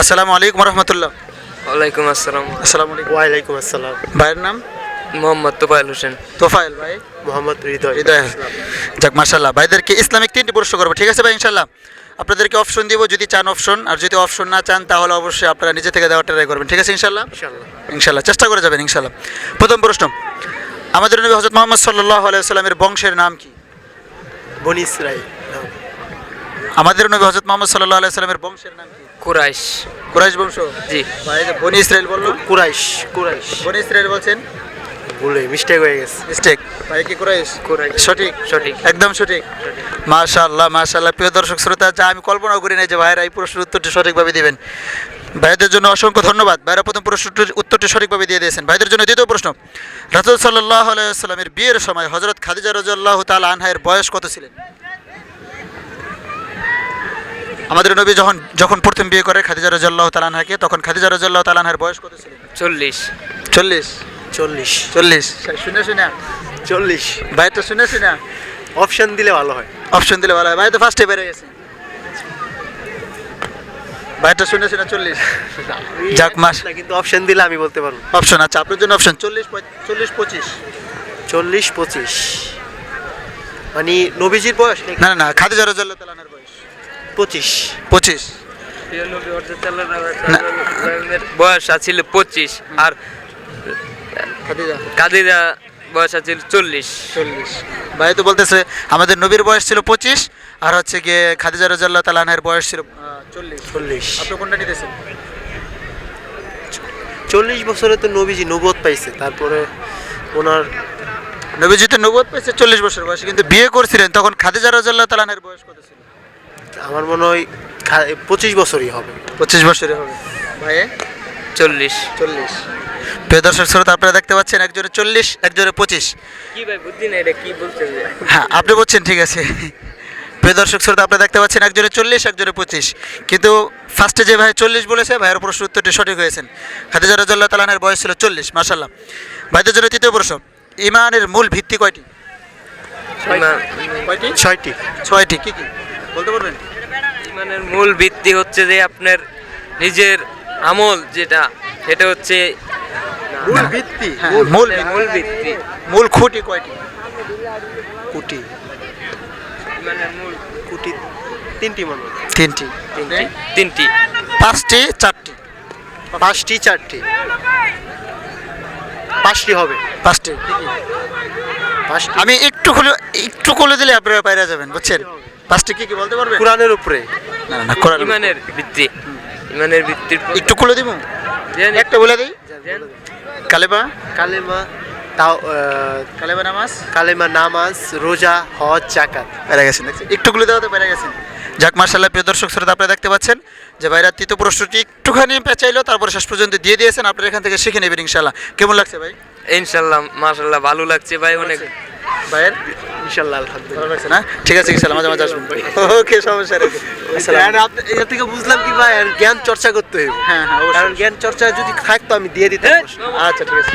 আসসালামু আলাইকুম রহমতুল্লাহ। ওয়ালাইকুম আসসালাম। আসসালামু আলাইকুম। ওয়ালাইকুম আসসালাম। ভাইয়ের নাম? মোহাম্মদ তোফায়েল হোসেন। তোফায়েল ভাই। মোহাম্মদ হৃদয়। হৃদয়। যাক মাশাআল্লাহ, ভাইদেরকে ইসলামিক 3টি প্রশ্ন করবো, ঠিক আছে ভাই? ইনশাল্লাহ আপনাদেরকে অপশন দিব, যদি চান অপশন, আর যদি অপশন না চান তাহলে অবশ্যই আপনারা নিজে থেকে দেওয়ার ট্রাই করবেন, ঠিক আছে? ইনশাল্লাহ ইনশাআল্লাহ। ইনশাল্লাহ চেষ্টা করে যাবেন ইনশাল্লাহ। প্রথম প্রশ্ন, আমাদের নবী হযরত মুহাম্মদ সাল্লাল্লাহু আলাইহি ওয়াসাল্লামের বংশের নাম কি? বনি ইসরাইল। আমাদের নবী হযরত মুহাম্মদ সাল্লাল্লাহু আলাইহি ওয়াসাল্লামের বংশের নাম কি? কুরাইশ। কুরাইশ বংশ? জি। ভাই যে বনি ইসরাইল বললো, কুরাইশ। কুরাইশ। বনি ইসরাইল বলছেন, ভুলে মিস্টেক হয়ে গেছে। মিস্টেক। ভাই কি কুরাইশ? কুরাইশ। সঠিক? সঠিক। একদম সঠিক। মাশাআল্লাহ মাশাআল্লাহ। প্রিয় দর্শক শ্রোতা, যা আমি কল্পনাও করি নাই যে ভাইয়েরা এই প্রশ্নের উত্তরটি সঠিকভাবে দিবেন। ভাইদের জন্য অসংখ্য ধন্যবাদ। ভাইরা প্রথম প্রশ্নটির উত্তরটি সঠিকভাবে দিয়ে দিয়েছেন। ভাইদের জন্য দ্বিতীয় প্রশ্ন, রাসূল সাল্লাল্লাহু আলাইহি ওয়াসাল্লামের বিয়ের সময় হযরত খাদিজা রাদিয়াল্লাহু তাআলা আনহার বয়স কত ছিলেন? আমাদের নবী যখন প্রথম বিয়ে করে খাদিজা রাদিয়াল্লাহু তাআলা আনহাকে, তখন খাদিজা রাদিয়াল্লাহু তাআলা আনহার বয়স কত ছিলেন? 40। 40? 40। 40 শুনে শুনে 40। ভাইটা শুনে শুনে অপশন দিলে ভালো হয়। অপশন দিলে ভালো হয়। ভাই তো ফার্স্টে বেড়ে গেছে, ভাইটা শুনে শুনে 40। যাক মাস, কিন্তু অপশন দিলে আমি বলতে পারবো। অপশন আচ্ছা, আপনার জন্য অপশন 40 25। 40 25 মানে নবীজির বয়স নাকি? না না না, খাদিজা রাদিয়াল্লাহু তাআলা আনহার বয়স 25। 25। না। বয়স ছিল 25 আর খাদিজা কাদিরা বয়স ছিল 40। 40। ভাই তো বলতেছে আমাদের নবীর বয়স ছিল 25 আর হচ্ছে গিয়ে খাদিজা রাদিয়াল্লাহু তাআলা আনহার বয়স ছিল 40। 40। আপনি কোনটা নিতেছেন? 40 বছরে তো নবীজি নবুয়ত পাইছে, তারপরে ওনার নবীজি তো নবুয়ত পেয়েছে 40 বছর বয়সে, কিন্তু বিয়ে করছিলেন তখন খাদিজা রাদিয়াল্লাহু তাআলা আনহার বয়স কত ছিল? আমার মনে হয় 25 বছরই হবে। 25 বছরই হবে। ভাই 40। 40। প্রিয় দর্শক শ্রোতা, আপনারা দেখতে পাচ্ছেন একজনে 40 একজনে 25। কি ভাই বুদ্ধি না, এটা কি বলছেন? হ্যাঁ আপনি বলছেন, ঠিক আছে। প্রিয় দর্শক শ্রোতা, আপনারা দেখতে পাচ্ছেন একজনে 40 একজনে 25, কিন্তু ফার্স্টে যে ভাই 40 বলেছে, ভাইয়ের প্রশ্ন উত্তরটি সঠিক হয়েছেন। খাদিজা রাদিয়াল্লাহু তাআলা আনহার বয়স ছিল 40। মাশাআল্লাহ। ভাইদের জন্য তৃতীয় প্রশ্ন, ঈমানের মূল ভিত্তি কয়টি? কয়টি? 6টি। 6টি। কি কি বলতে পারবেন? ইমানের মূল ভিত্তি হচ্ছে যে আপনার নিজের আমল, যেটা এটা হচ্ছে মূল ভিত্তি। হ্যাঁ, মূল মূল ভিত্তি। মূল খুঁটি কয়টি? কুটি। ইমানের মূল কুটি 3টি মনে হয়। 3টি। 3টি। 5টি 4টি? 5টি 4টি। 5টি হবে। 5টি। কি কি? 5টি আমি একটু খুলে দিলে আপনারা বাইরে যাবেন, বুঝছেন? 5টি কি কি বলতে পারবেন? কোরআনের উপরে। না না, কোরআন। ইমানের ভিত্তি। ইমানের ভিত্তির একটু খুলে দিব, একটা বলে দিই। কালেমা, কালেমা, তাও কালেমা নামাজ, কালেমা, নামাজ, রোজা, হজ, যাকাত। পেরে গেছেন, দেখছেন? একটু খুলে দেওয়াতে পেরে গেছেন। যাক মাশাআল্লাহ। প্রিয় দর্শক শ্রোতা, আপনারা দেখতে পাচ্ছেন যে ভাইরা তৃতীয় প্রশ্নটি একটুখানি পেঁচাইলো, তারপরে শেষ পর্যন্ত দিয়ে দিয়েছেন। আপনারা এখান থেকে শিখে নেবেন ইনশাআল্লাহ। কেমন লাগছে ভাই? ইনশাআল্লাহ মাশাআল্লাহ ভালো লাগছে ভাই, অনেক। ভাইয়ের ইনশাআল্লাহ ভালো আলহামদুলিল্লাহ। লাগছে না? ঠিক আছে ইনশাআল্লাহ, মাঝে মাঝে আসবেন। ওকে, সমস্যা নেই। এর থেকে বুঝলাম কি ভাই, জ্ঞান চর্চা করতে হবে। হ্যাঁ হ্যাঁ, কারণ অবশ্যই। জ্ঞান চর্চা যদি থাকতো আমি দিয়ে দিতাম। আচ্ছা ঠিক আছে।